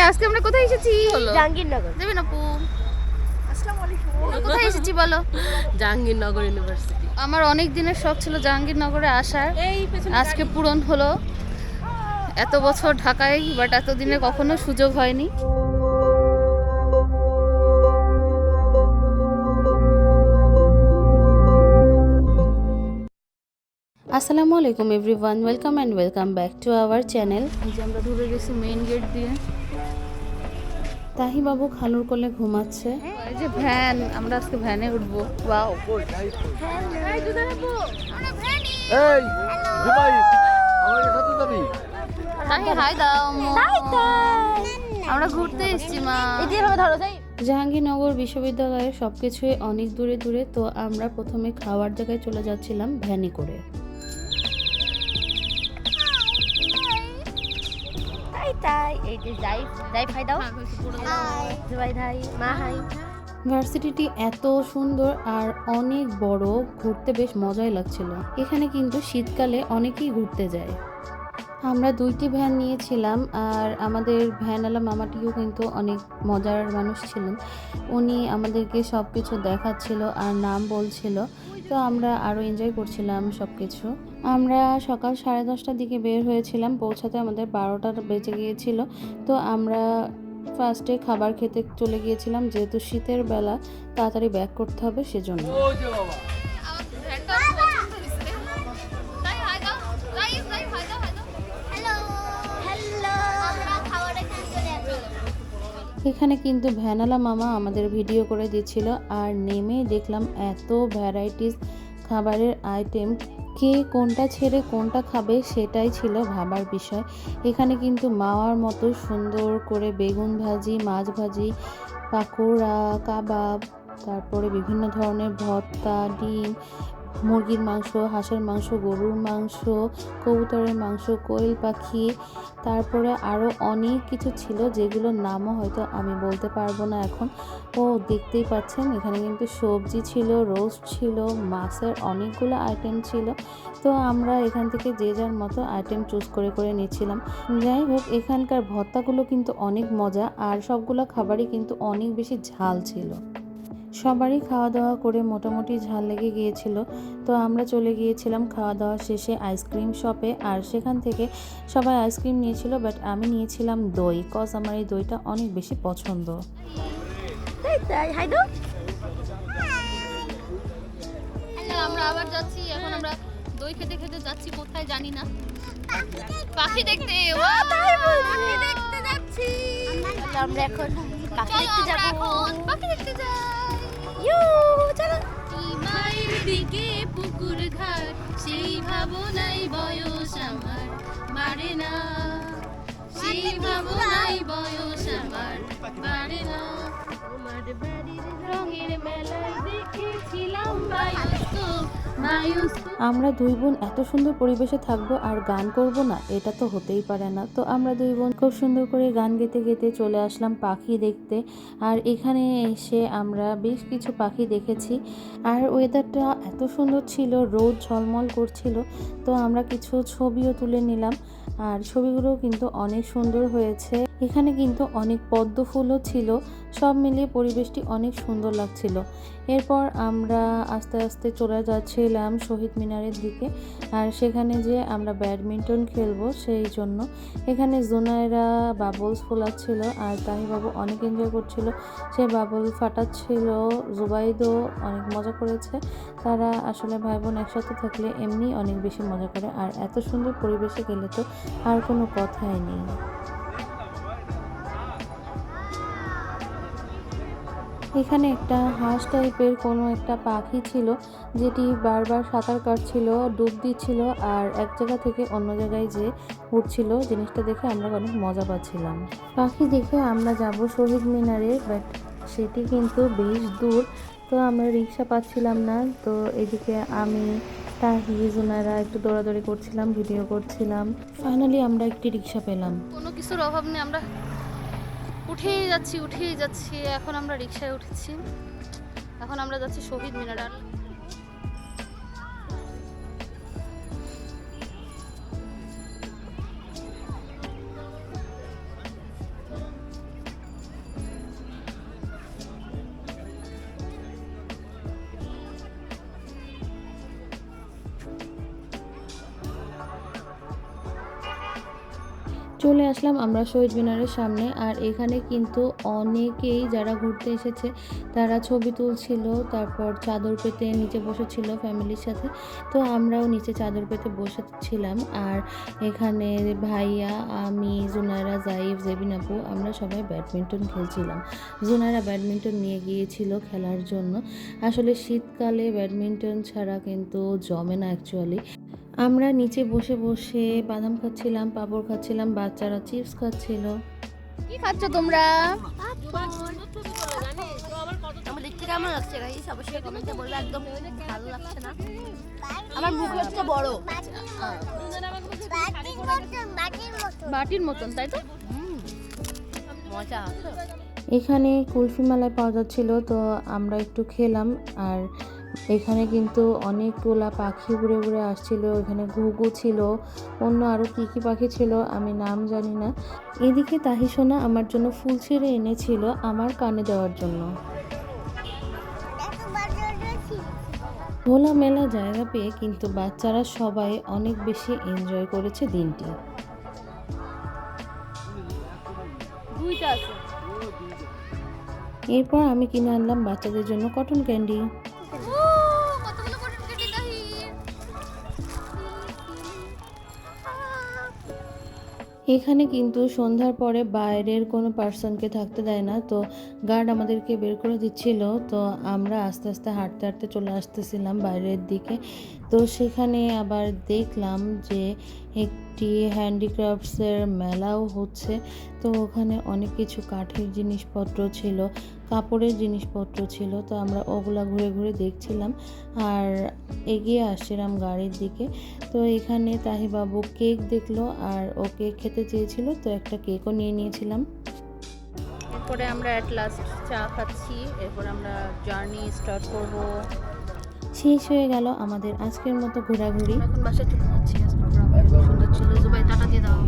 আজকে আমরা কোথায় এসেছি? জাহাঙ্গীরনগর। যাবেন আপু? আসসালামু আলাইকুম। কোথায় এসেছি বলো? জাহাঙ্গীরনগর ইউনিভার্সিটি। আমার অনেক দিনের শখ ছিল জাহাঙ্গীরনগরে আসার, আজকে পূরণ হলো। এত বছর ঢাকায়, বাট এতদিনে কখনো সুযোগ হয়নি। আসসালামু আলাইকুম everyone, welcome and welcome back to our channel. এই যে আমরা ঢুকে গেছি মেইন গেট দিয়ে। তাহি বাবু খালুর কোলে ঘুমাচ্ছে। এই যে ভ্যান, আমরা আজকে ভ্যানে উঠবো। ওয়াও, এই জুবাই আমাকে সাথে যাবি? তাহি হাই দাও। আমরা ঘুরতে এসেছি মা। জাহাঙ্গীরনগর বিশ্ববিদ্যালয়ের সবকিছুই অনেক দূরে দূরে, তো আমরা প্রথমে খাওয়ার জায়গায় চলে যাচ্ছিলাম ভ্যানে করে। ভার্সিটিটি এত সুন্দর আর অনেক বড়, ঘুরতে বেশ মজাই লাগছিল। এখানে কিন্তু শীতকালে অনেকেই ঘুরতে যায়। আমরা 2টি ভ্যান নিয়েছিলাম, আর আমাদের ভ্যানওয়ালা মামাটিও কিন্তু অনেক মজার মানুষ ছিলেন। উনি আমাদেরকে সব কিছু দেখাচ্ছিল আর নাম বলছিল, তো আমরা আরও এনজয় করছিলাম সব কিছু। আমরা সকাল 10:30টার দিকে বের হয়েছিলাম, পৌঁছাতে আমাদের 12টা বেজে গিয়েছিল। তো আমরা ফার্স্টে খাবার খেতে চলে গিয়েছিলাম, যেহেতু শীতের বেলা তাড়াতাড়ি ব্যাক করতে হবে সেজন্য। এখানে কিন্তু ভ্যানালা মামা আমাদের ভিডিও করে দিচ্ছিল, আর নেমে দেখলাম এত ভ্যারাইটিস খাবারের আইটেম। কে কোনটা ছেড়ে কোনটা খাবে সেটাই ছিল ভাবার বিষয়। এখানে কিন্তু মাওয়ার মতো সুন্দর করে বেগুন ভাজি, মাছ ভাজি, পাকোড়া, কাবাব, তারপরে বিভিন্ন ধরনের ভর্তা, ডিম, মুরগির মাংস, হাঁসের মাংস, গরুর মাংস, কবুতরের মাংস, কোয়েল পাখি, তারপরে আরও অনেক কিছু ছিল যেগুলোর নামও হয়তো আমি বলতে পারবো না এখন। ও দেখতেই পাচ্ছেন এখানে কিন্তু সবজি ছিল, রোস্ট ছিল, মাছের অনেকগুলো আইটেম ছিল। তো আমরা এখান থেকে যে যার মতো আইটেম চুজ করে করে নিচ্ছিলাম। যাই হোক, এখানকার ভর্তাগুলো কিন্তু অনেক মজা, আর সবগুলো খাবারই কিন্তু অনেক বেশি ঝাল ছিল। সবারই খাওয়া দাওয়া করে মোটামুটি ঝাল লেগে গিয়েছিল। তো আমরা চলে গিয়েছিলাম খাওয়া দাওয়া শেষে আইসক্রিম শপে, আর সেখান থেকে সবাই আইসক্রিম নিয়েছিল, বাট আমি নিয়েছিলাম দই, কজ আমার এই দইটা অনেক বেশি পছন্দ। আমরা আবার যাচ্ছি, এখন আমরা দই খেতে খেতে যাচ্ছি কোথায় জানি না, পাখি দেখতে। পাখি দেখতে যাচ্ছি আমরা এখন পাখি দেখতে যাব। পাখি দেখতে যাই। মায়ের দিকে পুকুর ঘাট, সেই ভাবনাই বয়স আমার বাড়ে না, সেই ভাবনাই বয়স আমার বাড়ে না। তোমার বাড়ির রঙের মেলায় দেখেছিলাম বায়ুস্কোপ। আমরা 2 বোন এত সুন্দর পরিবেশে থাকবো আর গান করব না, এটা তো হতেই পারে না। তো আমরা 2 বোন খুব সুন্দর করে গান গেতে গেতে চলে আসলাম পাখি দেখতে। আর এখানে এসে আমরা বেশ কিছু পাখি দেখেছি, আর ওয়েদারটা এত সুন্দর ছিল, রোদ ঝলমল করছিল। তো আমরা কিছু ছবিও তুলে নিলাম, আর ছবিগুলো কিন্তু অনেক সুন্দর হয়েছে। এখানে কিন্তু অনেক পদ্ম ফুলও ছিল, সব মিলিয়ে পরিবেশটি অনেক সুন্দর লাগছিল। এরপর আমরা আস্তে আস্তে চলে যাচ্ছিলাম শহীদ মিনারের দিকে, আর সেখানে যে আমরা ব্যাডমিন্টন খেলবো সেই জন্য এখানে জুনাইরা বাবলস ফোলাচ্ছিল, আর তাহিবাবু অনেক এনজয় করছিল, সে বাবল ফাটাচ্ছিল। জুবাইদও অনেক মজা করেছে। তারা আসলে ভাই বোন একসাথে থাকলে এমনি অনেক বেশি মজা করে, আর এত সুন্দর পরিবেশে গেলে তো আর কোনো কথাই নেই। এখানে একটা হাঁস টাইপের কোনো একটা পাখি ছিল, যেটি বারবার সাঁতার কাটছিল, ডুব দিচ্ছিল, আর এক জায়গা থেকে অন্য জায়গায় যে উঠছিল। জিনিসটা দেখে আমরা অনেক মজা পাচ্ছিলাম। পাখি দেখে আমরা যাব শহীদ মিনারে, বাট সেটি কিন্তু বেশ দূর, তো আমরা রিক্সা পাচ্ছিলাম না। তো এদিকে আমি, তাহি, জুনাইরা একটু দৌড়াদৌড়ি করছিলাম, ভিডিও করছিলাম। ফাইনালি আমরা একটি রিক্সা পেলাম। কোনো কিছুর অভাব নেই, আমরা উঠেই যাচ্ছি। এখন আমরা রিক্সায় উঠেছি, এখন আমরা যাচ্ছি শহীদ মিনার। চলে আসলাম আমরা শহীদ মিনারের সামনে। আর এখানে কিন্তু অনেকেই যারা ঘুরতে এসেছে তারা ছবি তুলছিল, তারপর চাদর পেতে নিচে বসেছিল ফ্যামিলির সাথে। তো আমরাও নিচে চাদর পেতে বসেছিলাম। আর এখানে ভাইয়া, আমি, জুনায়রা, জাইফ, জেবিন আপু আমরা সবাই ব্যাডমিন্টন খেলছিলাম। জুনায়রা ব্যাডমিন্টন নিয়ে গিয়েছিল খেলার জন্য। আসলে শীতকালে ব্যাডমিন্টন ছাড়া কিন্তু জমে না অ্যাকচুয়ালি। আমরা নিচে বসে বসে বাদাম খাচ্ছিলাম, পাঁপড় খাচ্ছিলাম, বাচ্চারা চিপস খাচ্ছিল। কি খাচ্ছ তোমরা? আমার দেখতে কেমন লাগছে গাইস অবশ্যই কমেন্টে বলবে। একদম ভালো লাগছে না, আমার মুখ হচ্ছে বড় বাটির মতন, তাই তো? মজা আছে। এখানে কুলফি মালাই পাওয়া যাচ্ছিল, তো আমরা একটু খেলাম। আর এখানে কিন্তু অনেকগুলা পাখি উড়ে উড়ে আসছিল। এখানে ঘুঘু ছিল, অন্য আরও কী কী পাখি ছিল আমি নাম জানি না। এদিকে তাহিসোনা আমার জন্য ফুল ছিঁড়ে এনেছিল আমার কানে দেওয়ার জন্য। খোলামেলা জায়গা পেয়ে কিন্তু বাচ্চারা সবাই অনেক বেশি এনজয় করেছে দিনটি। দুইটা আছে। এরপর আমি কিনে আনলাম বাচ্চাদের জন্য কটন ক্যান্ডি। এখানে কিন্তু সন্ধ্যার পরে বাইরের কোনো পার্সনকে থাকতে দেয় না, তো গার্ড আমাদেরকে বের করে দিচ্ছিল। তো আমরা আস্তে আস্তে হাঁটতে হাঁটতে চলে আসতেছিলাম বাইরের দিকে। তো সেখানে আবার দেখলাম যে একটি হ্যান্ডিক্রাফটসের মেলাও হচ্ছে। তো ওখানে অনেক কিছু কাঠের জিনিসপত্র ছিল, কাপড়ের জিনিসপত্র ছিল। তো আমরা ওগুলা ঘুরে ঘুরে দেখছিলাম আর এগিয়ে আসছিলাম গাড়ির দিকে। তো এখানে তাহিবাবু কেক দেখলো আর ও কেক খেতে চেয়েছিল, তো একটা কেকও নিয়ে নিয়েছিলাম। এরপরে আমরা অ্যাট লাস্ট চা খাচ্ছি। এরপর আমরা জার্নি স্টার্ট করব। শেষ হয়ে গেল আমাদের আজকের মতো ঘোরাঘুরি। এখন বাসায় চলে যাচ্ছি। আজকে প্রোগ্রাম সুন্দর ছিল। জুবাই টাটা দিয়ে দাও।